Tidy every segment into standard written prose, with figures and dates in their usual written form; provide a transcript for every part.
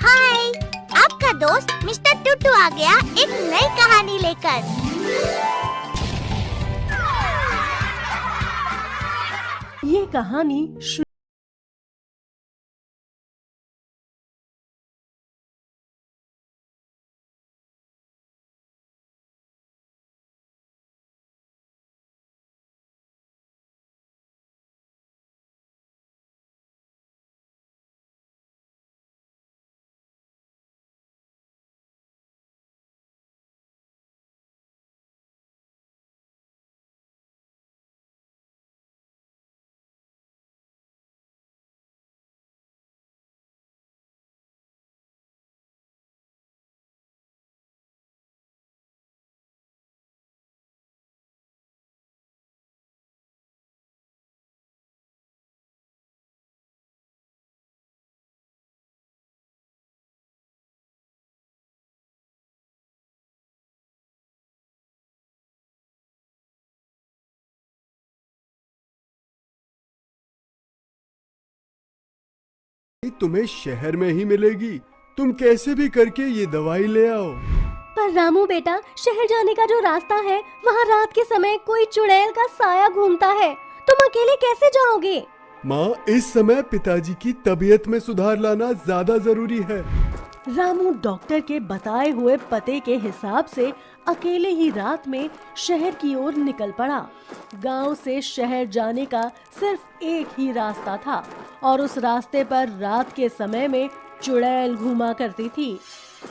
हाय, आपका दोस्त मिस्टर टूटू आ गया एक नई कहानी लेकर। ये कहानी तुम्हें शहर में ही मिलेगी। तुम कैसे भी करके ये दवाई ले आओ। पर रामू बेटा, शहर जाने का जो रास्ता है वहाँ रात के समय कोई चुड़ैल का साया घूमता है। तुम अकेले कैसे जाओगे? माँ, इस समय पिताजी की तबीयत में सुधार लाना ज्यादा जरूरी है। रामू डॉक्टर के बताए हुए पते के हिसाब से अकेले ही रात में शहर की ओर निकल पड़ा। गांव से शहर जाने का सिर्फ एक ही रास्ता था और उस रास्ते पर रात के समय में चुड़ैल घूमा करती थी।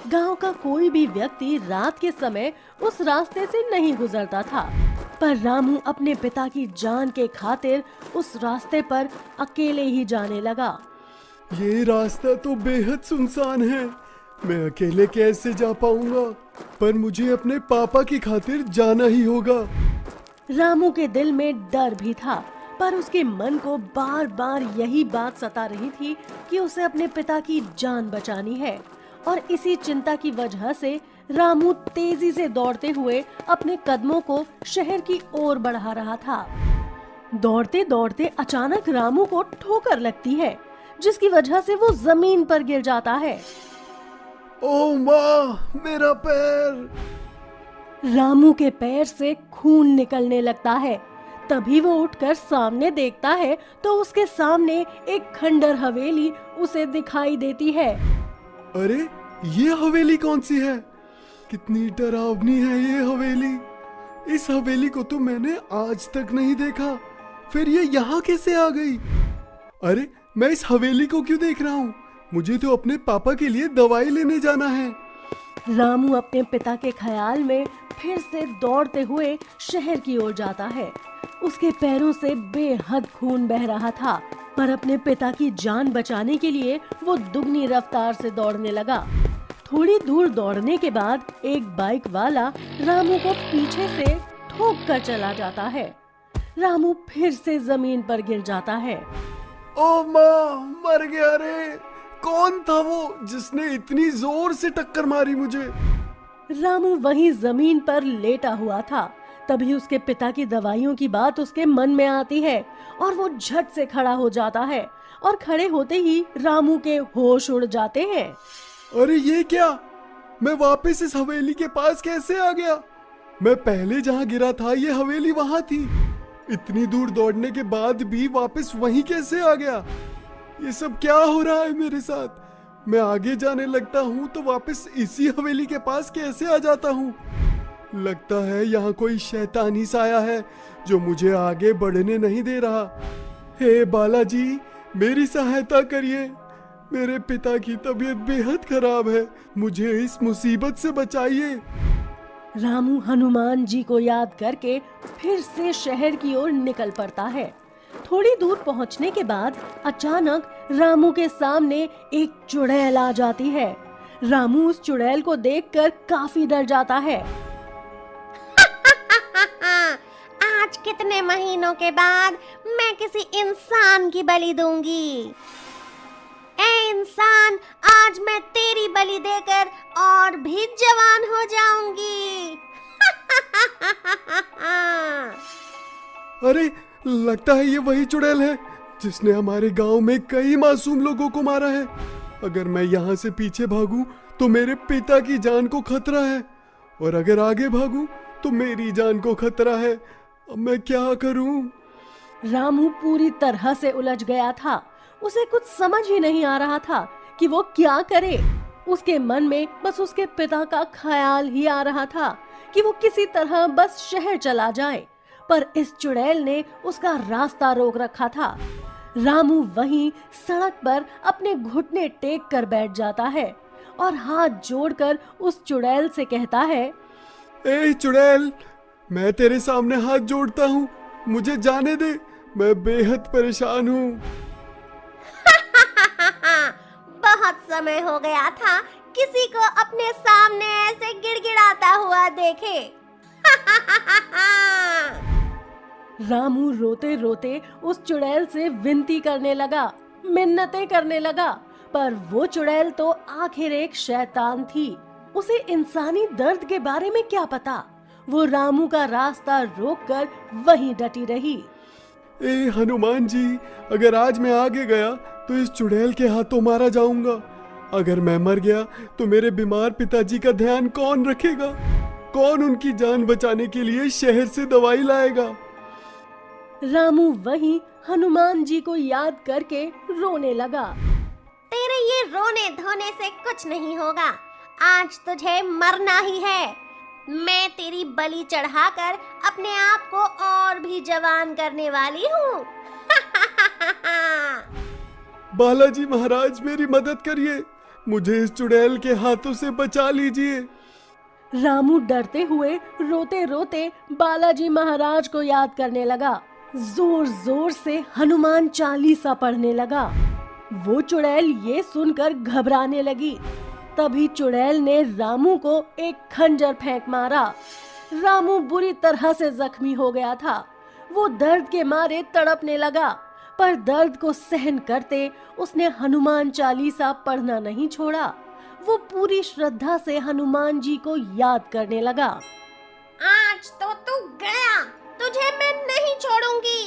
गांव का कोई भी व्यक्ति रात के समय उस रास्ते से नहीं गुजरता था, पर रामू अपने पिता की जान के खातिर उस रास्ते पर अकेले ही जाने लगा। ये रास्ता तो बेहद सुनसान है, मैं अकेले कैसे जा पाऊंगा? पर मुझे अपने पापा की खातिर जाना ही होगा। रामू के दिल में डर भी था, पर उसके मन को बार बार यही बात सता रही थी कि उसे अपने पिता की जान बचानी है, और इसी चिंता की वजह से रामू तेजी से दौड़ते हुए अपने कदमों को शहर की ओर बढ़ा रहा था। दौड़ते दौड़ते अचानक रामू को ठोकर लगती है, जिसकी वजह से वो जमीन पर गिर जाता है। ओह माँ, मेरा पैर! रामू के पैर से खून निकलने लगता है। तभी वो उठकर सामने देखता है तो उसके सामने एक खंडर हवेली उसे दिखाई देती है। अरे, ये हवेली कौन सी है? कितनी डरावनी है ये हवेली। इस हवेली को तो मैंने आज तक नहीं देखा। फिर ये यहाँ कैसे आ गई? अरे, मैं इस हवेली को क्यों देख रहा हूँ? मुझे तो अपने पापा के लिए दवाई लेने जाना है। रामू अपने पिता के ख्याल में फिर से दौड़ते हुए शहर की ओर जाता है। उसके पैरों से बेहद खून बह रहा था, पर अपने पिता की जान बचाने के लिए वो दुगनी रफ्तार से दौड़ने लगा। थोड़ी दूर दौड़ने के बाद एक बाइक वाला रामू को पीछे से ठोक कर चला जाता है। रामू फिर से जमीन पर गिर जाता है। ओ माँ, मर गया रे! कौन था वो जिसने इतनी जोर से टक्कर मारी मुझे? रामू वहीं जमीन पर लेटा हुआ था। तभी उसके पिता की दवाइयों की बात उसके मन में आती है और वो झट से खड़ा हो जाता है, और खड़े होते ही रामू के होश उड़ जाते हैं। अरे ये क्या? मैं वापस इस हवेली के पास कैसे आ गया? मैं पहले जहाँ गिरा था ये हवेली वहाँ थी। इतनी दूर दौड़ने के बाद भी वापस वहीं कैसे आ गया? ये सब क्या हो रहा है मेरे साथ? मैं आगे जाने लगता हूँ तो वापस इसी हवेली के पास कैसे आ जाता हूँ? लगता है यहाँ कोई शैतानी साया है जो मुझे आगे बढ़ने नहीं दे रहा। हे बालाजी, मेरी सहायता करिए। मेरे पिता की तबीयत बेहद खराब है, मुझे इस मुसीबत से बचाइए। रामू हनुमान जी को याद करके फिर से शहर की ओर निकल पड़ता है। थोड़ी दूर पहुंचने के बाद अचानक रामू के सामने एक चुड़ैल आ जाती है। रामू उस चुड़ैल को देखकर काफी डर जाता है। आज कितने महीनों के बाद मैं किसी इंसान की बलि दूंगी। ए इंसान, आज मैं तेरी बलि देकर और भी जवान हो जाऊंगी। अरे, लगता है ये वही चुड़ैल है जिसने हमारे गांव में कई मासूम लोगों को मारा है। अगर मैं यहाँ से पीछे भागूं तो मेरे पिता की जान को खतरा है, और अगर आगे भागूं तो मेरी जान को खतरा है। अब मैं क्या करूं? रामू पूरी तरह से उलझ गया था। उसे कुछ समझ ही नहीं आ रहा था कि वो क्या करे। उसके मन में बस उसके पिता का ख्याल ही आ रहा था कि वो किसी तरह बस शहर चला जाए, पर इस चुड़ैल ने उसका रास्ता रोक रखा था। रामू वहीं सड़क पर अपने घुटने टेक कर बैठ जाता है और हाथ जोड़कर उस चुड़ैल से कहता है, ए चुड़ैल, मैं तेरे सामने हाथ जोड़ता हूँ, मुझे जाने दे, मैं बेहद परेशान हूँ। बहुत समय हो गया था किसी को अपने सामने ऐसे गिड़गिड़ाता हुआ देखे। रामू रोते रोते उस चुड़ैल से विनती करने लगा, मिन्नतें करने लगा, पर वो चुड़ैल तो आखिर एक शैतान थी। उसे इंसानी दर्द के बारे में क्या पता। वो रामू का रास्ता रोककर वहीं डटी रही। ए हनुमान जी, अगर आज मैं आगे गया तो इस चुड़ैल के हाथों मारा जाऊंगा। अगर मैं मर गया तो मेरे बीमार पिताजी का ध्यान कौन रखेगा? कौन उनकी जान बचाने के लिए शहर से दवाई लाएगा? रामू वहीं हनुमान जी को याद करके रोने लगा। तेरे ये रोने धोने से कुछ नहीं होगा, आज तुझे मरना ही है। मैं तेरी बलि चढ़ाकर अपने आप को और भी जवान करने वाली हूँ। बालाजी महाराज, मेरी मदद करिए, मुझे इस चुड़ैल के हाथों से बचा लीजिए। रामू डरते हुए रोते रोते बालाजी महाराज को याद करने लगा। जोर जोर से हनुमान चालीसा पढ़ने लगा। वो चुड़ैल ये सुनकर घबराने लगी। तभी चुड़ैल ने रामू को एक खंजर फेंक मारा। रामू बुरी तरह से जख्मी हो गया था। वो दर्द के मारे तड़पने लगा, पर दर्द को सहन करते उसने हनुमान चालीसा पढ़ना नहीं छोड़ा। वो पूरी श्रद्धा से हनुमान जी को याद करने लगा। आज तो तू गया, तुझे मैं नहीं छोड़ूंगी।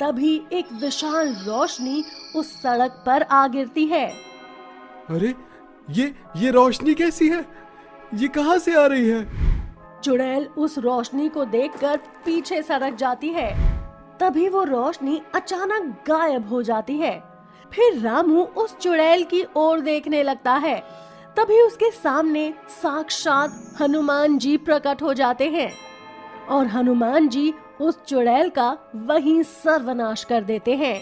तभी एक विशाल रोशनी उस सड़क पर आ गिरती है। अरे ये रोशनी कैसी है? ये कहाँ से आ रही है? चुड़ैल उस रोशनी को देखकर पीछे सरक जाती है। तभी वो रोशनी अचानक गायब हो जाती है। फिर रामू उस चुड़ैल की ओर देखने लगता है। तभी उसके सामने साक्षात हनुमान जी प्रकट हो जाते हैं और हनुमान जी उस चुड़ैल का वहीं सर्वनाश कर देते हैं।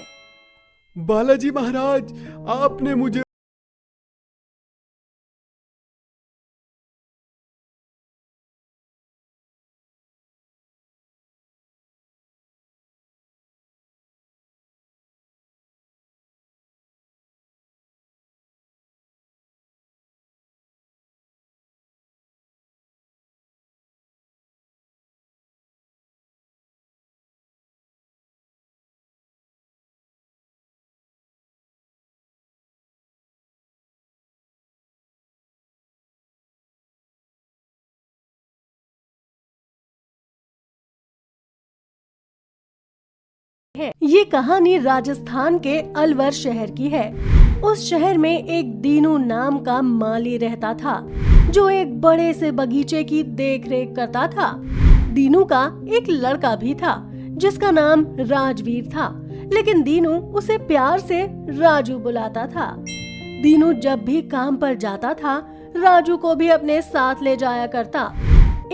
बालाजी महाराज, आपने मुझे ये कहानी राजस्थान के अलवर शहर की है। उस शहर में एक दीनू नाम का माली रहता था, जो एक बड़े से बगीचे की देखरेख करता था। दीनू का एक लड़का भी था, जिसका नाम राजवीर था, लेकिन दीनू उसे प्यार से राजू बुलाता था। दीनू जब भी काम पर जाता था, राजू को भी अपने साथ ले जाया करता।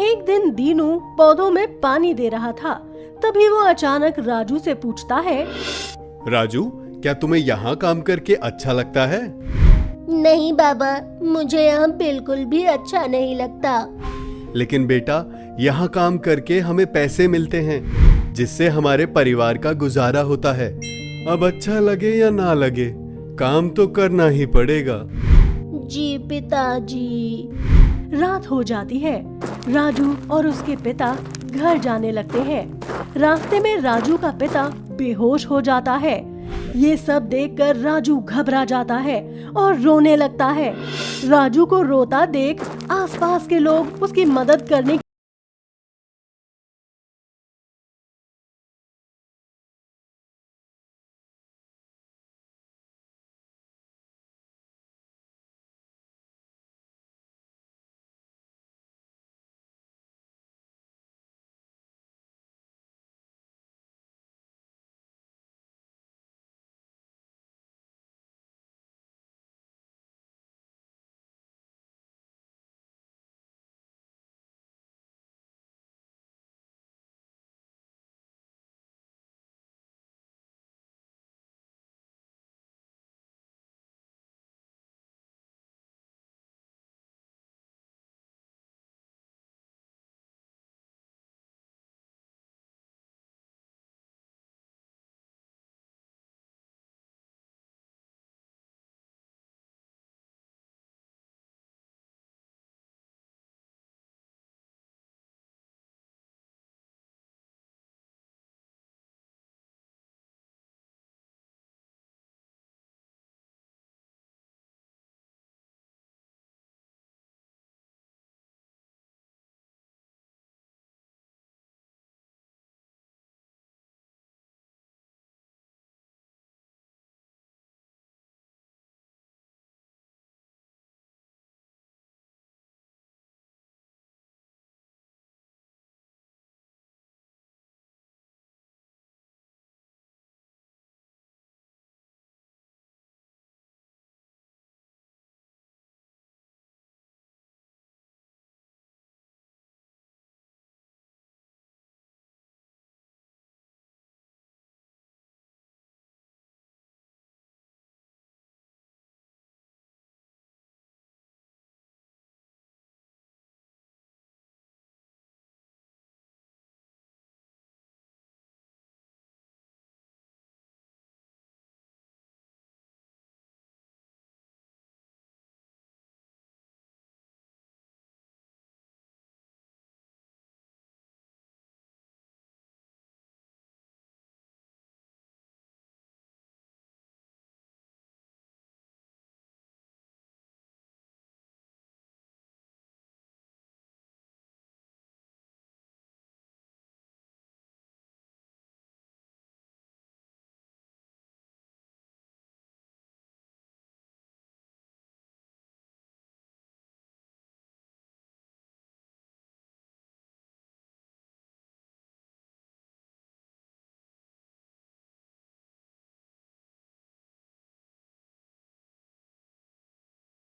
एक दिन दीनू पौधों में पानी दे रहा था। तभी वो अचानक राजू से पूछता है, राजू, क्या तुम्हें यहाँ काम करके अच्छा लगता है? नहीं बाबा, मुझे यहाँ बिल्कुल भी अच्छा नहीं लगता। लेकिन बेटा, यहाँ काम करके हमें पैसे मिलते हैं, जिससे हमारे परिवार का गुजारा होता है। अब अच्छा लगे या ना लगे, काम तो करना ही पड़ेगा। जी पिताजी। रात हो जाती है। राजू और उसके पिता घर जाने लगते हैं। रास्ते में राजू का पिता बेहोश हो जाता है। ये सब देखकर राजू घबरा जाता है और रोने लगता है। राजू को रोता देख आसपास के लोग उसकी मदद करने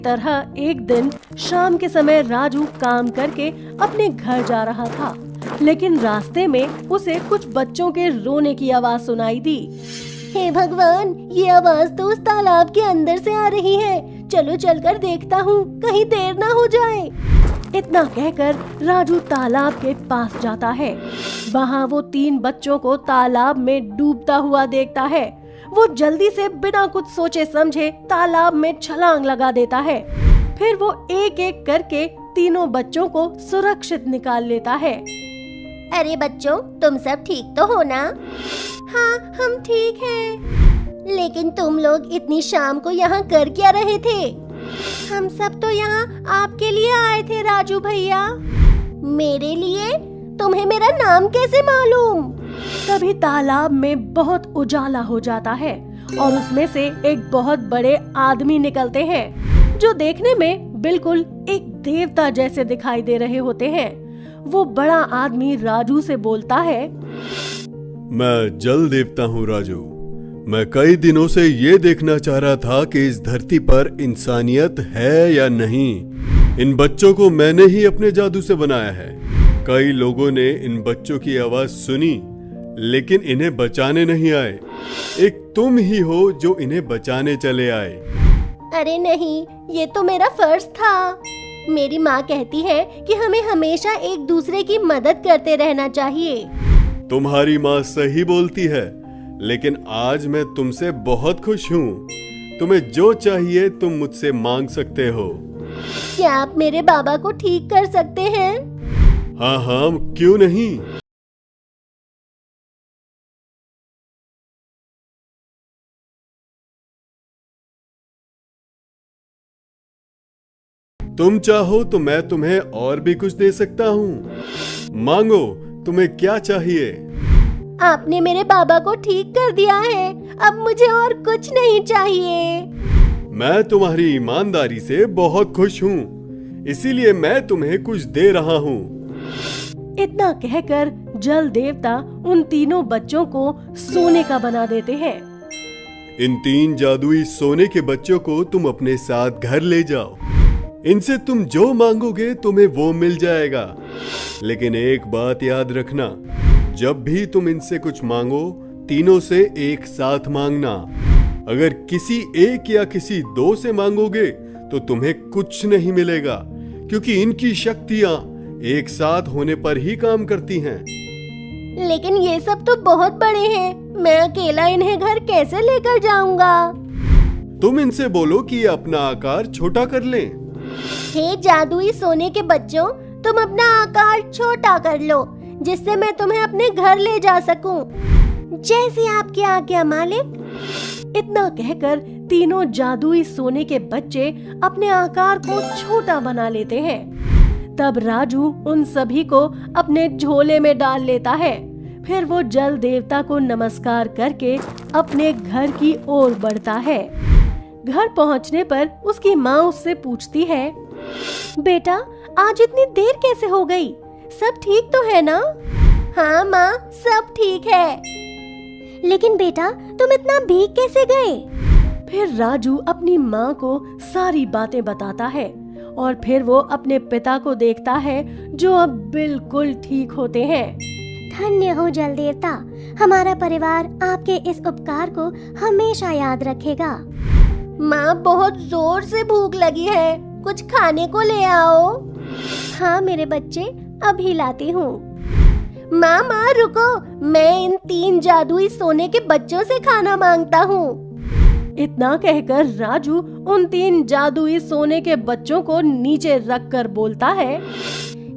तरह एक दिन शाम के समय राजू काम करके अपने घर जा रहा था, लेकिन रास्ते में उसे कुछ बच्चों के रोने की आवाज सुनाई दी। हे भगवान, ये आवाज तो उस तालाब के अंदर से आ रही है। चलो चलकर देखता हूँ, कहीं देर ना हो जाए। इतना कहकर राजू तालाब के पास जाता है। वहाँ वो 3 बच्चों को तालाब में डूबता हुआ देखता है। वो जल्दी से बिना कुछ सोचे समझे तालाब में छलांग लगा देता है। फिर वो एक एक करके तीनों बच्चों को सुरक्षित निकाल लेता है। अरे बच्चों, तुम सब ठीक तो हो ना? हाँ, हम ठीक हैं। लेकिन तुम लोग इतनी शाम को यहाँ कर क्या रहे थे? हम सब तो यहाँ आपके लिए आए थे राजू भैया। मेरे लिए? तुम्हें मेरा नाम कैसे मालूम? तभी तालाब में बहुत उजाला हो जाता है और उसमें से एक बहुत बड़े आदमी निकलते हैं, जो देखने में बिल्कुल एक देवता जैसे दिखाई दे रहे होते हैं। वो बड़ा आदमी राजू से बोलता है, मैं जल देवता हूँ राजू। मैं कई दिनों से ये देखना चाह रहा था कि इस धरती पर इंसानियत है या नहीं। इन बच्चों को मैंने ही अपने जादू से बनाया है। कई लोगों ने इन बच्चों की आवाज सुनी, लेकिन इन्हें बचाने नहीं आए। एक तुम ही हो जो इन्हें बचाने चले आए। अरे नहीं, ये तो मेरा फर्ज था। मेरी माँ कहती है कि हमें हमेशा एक दूसरे की मदद करते रहना चाहिए। तुम्हारी माँ सही बोलती है, लेकिन आज मैं तुमसे बहुत खुश हूँ। तुम्हें जो चाहिए तुम मुझसे मांग सकते हो। क्या आप मेरे बाबा को ठीक कर सकते हैं? हाँ हाँ, क्यों नहीं। तुम चाहो तो मैं तुम्हें और भी कुछ दे सकता हूँ। मांगो, तुम्हें क्या चाहिए? आपने मेरे बाबा को ठीक कर दिया है, अब मुझे और कुछ नहीं चाहिए। मैं तुम्हारी ईमानदारी से बहुत खुश हूँ, इसीलिए मैं तुम्हें कुछ दे रहा हूँ। इतना कहकर जल देवता उन तीनों बच्चों को सोने का बना देते हैं। इन 3 जादुई सोने के बच्चों को तुम अपने साथ घर ले जाओ। इनसे तुम जो मांगोगे तुम्हें वो मिल जाएगा। लेकिन एक बात याद रखना, जब भी तुम इनसे कुछ मांगो, तीनों से एक साथ मांगना। अगर किसी एक या किसी 2 से मांगोगे तो तुम्हें कुछ नहीं मिलेगा, क्योंकि इनकी शक्तियाँ एक साथ होने पर ही काम करती हैं। लेकिन ये सब तो बहुत बड़े हैं, मैं अकेला इन्हें घर कैसे लेकर जाऊंगा? तुम इनसे बोलो कि ये अपना आकार छोटा कर लें। हे जादुई सोने के बच्चों, तुम अपना आकार छोटा कर लो, जिससे मैं तुम्हें अपने घर ले जा सकूं। जैसी आपकी आज्ञा मालिक। इतना कहकर तीनों जादुई सोने के बच्चे अपने आकार को छोटा बना लेते हैं। तब राजू उन सभी को अपने झोले में डाल लेता है। फिर वो जल देवता को नमस्कार करके अपने घर की ओर बढ़ता है। घर पहुंचने पर उसकी माँ उससे पूछती है, बेटा, आज इतनी देर कैसे हो गई? सब ठीक तो है ना? हाँ माँ, सब ठीक है। लेकिन बेटा, तुम इतना भीग कैसे गए? फिर राजू अपनी माँ को सारी बातें बताता है और फिर वो अपने पिता को देखता है, जो अब बिल्कुल ठीक होते हैं। धन्य हो जल देवता, हमारा परिवार आपके इस उपकार को हमेशा याद रखेगा। माँ, बहुत जोर से भूख लगी है, कुछ खाने को ले आओ। हाँ मेरे बच्चे, अभी लाती हूँ। माँ रुको, मैं इन 3 जादुई सोने के बच्चों से खाना मांगता हूँ। इतना कहकर राजू उन 3 जादुई सोने के बच्चों को नीचे रखकर बोलता है,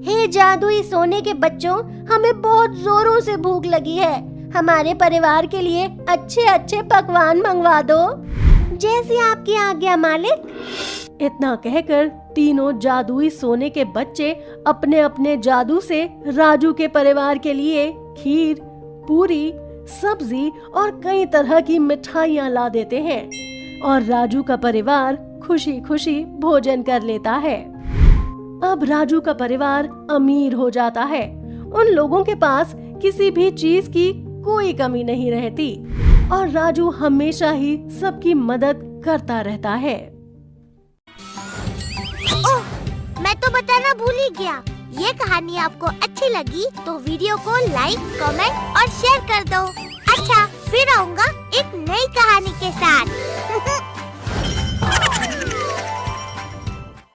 हे जादुई सोने के बच्चों, हमें बहुत जोरों से भूख लगी है। हमारे परिवार के लिए अच्छे अच्छे पकवान मंगवा दो। जैसी आपकी आज्ञा मालिक। इतना कहकर तीनों जादुई सोने के बच्चे अपने अपने जादू से राजू के परिवार के लिए खीर, पूरी, सब्जी और कई तरह की मिठाइयाँ ला देते हैं और राजू का परिवार खुशी खुशी भोजन कर लेता है। अब राजू का परिवार अमीर हो जाता है। उन लोगों के पास किसी भी चीज की कोई कमी नहीं रहती और राजू हमेशा ही सबकी मदद करता रहता है। मैं तो बताना भूल ही गया। ये कहानी आपको अच्छी लगी तो वीडियो को लाइक, कमेंट और शेयर कर दो। अच्छा, फिर आऊँगा एक नई कहानी के साथ।